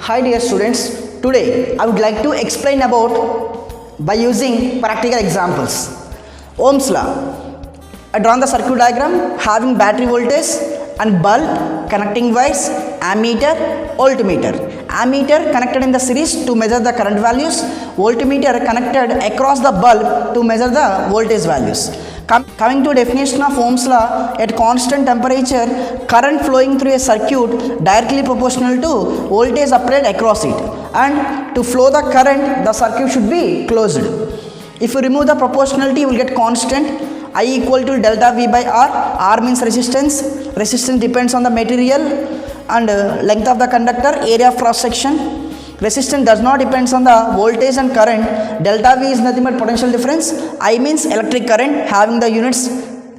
Hi dear students, today I would like to explain about by using practical examples. Ohm's law. I drawn the circuit diagram having battery voltage and bulb, connecting wires, ammeter, voltmeter. Ammeter connected in the series to measure the current values, voltmeter connected across the bulb to measure the voltage values. Coming to definition of Ohm's law, at constant temperature, current flowing through a circuit directly proportional to voltage applied across it, and to flow the current, the circuit should be closed. If you remove the proportionality, you will get constant. I equal to delta V by R. R means resistance. Resistance depends on the material and length of the conductor, area of cross section. Resistance does not depend on the voltage and current. Delta V is nothing but potential difference. I means electric current having the units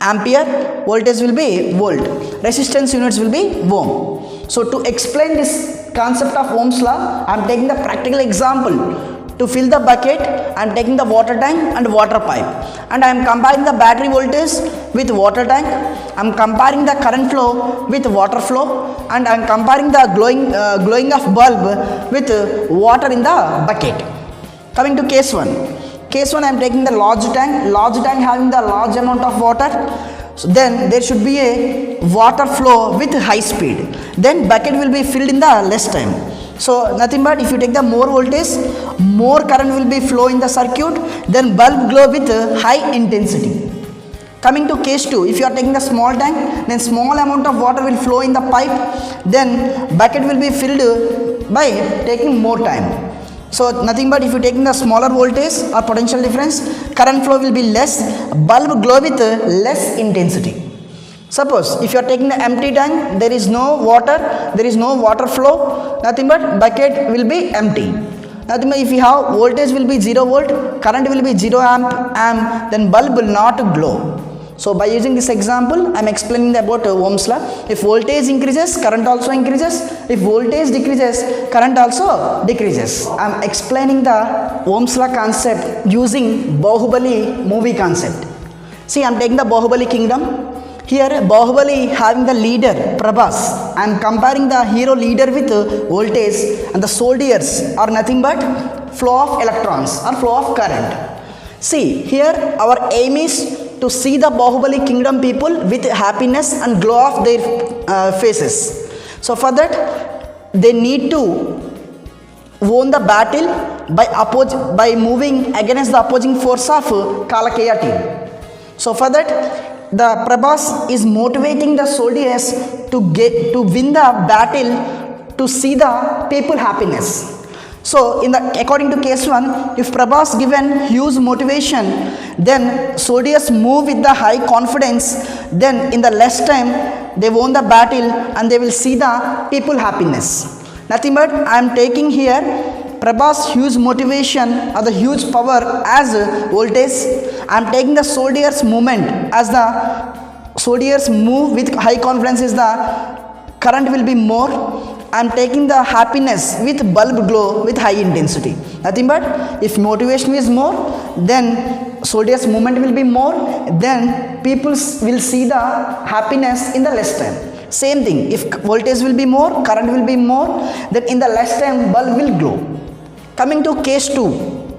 ampere. Voltage will be volt. Resistance units will be ohm. So to explain this concept of Ohm's law, I am taking the practical example. To fill the bucket, I am taking the water tank and water pipe, and I am comparing the battery voltage with water tank. I am comparing the current flow with water flow, and I am comparing the glowing of bulb with water in the bucket. Coming to case 1. Case 1, I am taking the large tank having the large amount of water. So then there should be a water flow with high speed. Then bucket will be filled in the less time. So nothing but if you take the more voltage, more current will be flow in the circuit, then bulb glow with high intensity. Coming to case 2, if you are taking the small tank, then small amount of water will flow in the pipe, then bucket will be filled by taking more time. So nothing but if you taking the smaller voltage or potential difference, current flow will be less, bulb glow with less intensity. Suppose if you are taking the empty tank, there is no water, there is no water flow, nothing but bucket will be empty. Nothing but if you have voltage will be 0 volt, current will be 0 amp, then bulb will not glow. So by using this example, I am explaining about Ohm's law. If voltage increases, current also increases. If voltage decreases, current also decreases. I am explaining the Ohm's law concept using Bahubali movie concept. See, I am taking the Bahubali kingdom. Here Bahubali having the leader Prabhas. I am comparing the hero leader with voltage, and the soldiers are nothing but flow of electrons or flow of current. See, here our aim is to see the Bahubali kingdom people with happiness and glow of their faces. So for that they need to won the battle by moving against the opposing force of Kalakeya team. So for that the Prabhas is motivating the soldiers to win the battle, to see the people happiness. So according to case 1, if Prabhas given huge motivation, then soldiers move with the high confidence, then in the less time they won the battle and they will see the people happiness. Nothing but I am taking here Prabhas huge motivation or the huge power as voltage. I am taking the soldiers movement as the soldiers move with high confidence is the current will be more. I am taking the happiness with bulb glow with high intensity. Nothing but if motivation is more, then soldiers movement will be more, then people will see the happiness in the less time. Same thing, if voltage will be more, current will be more, then in the less time bulb will glow. Coming to case 2.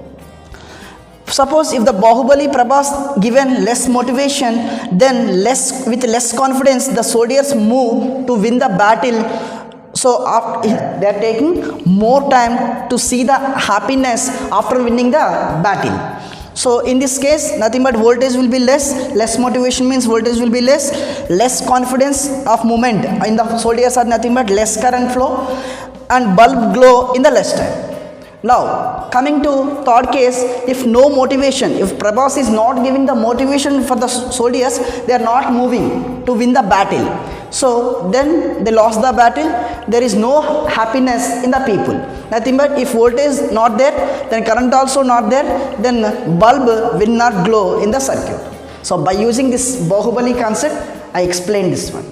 Suppose if the Bahubali Prabhas given less motivation, then with less confidence the soldiers move to win the battle. So they are taking more time to see the happiness after winning the battle. So in this case, nothing but voltage will be less motivation means voltage will be less confidence of movement in the soldiers are nothing but less current flow, and bulb glow in the less time. Now coming to third case, if no motivation, if Prabhas is not giving the motivation for the soldiers, they are not moving to win the battle. So then they lost the battle, there is no happiness in the people. Nothing but if voltage not there, then current also not there, then bulb will not glow in the circuit. So by using this Bahubali concept, I explained this one.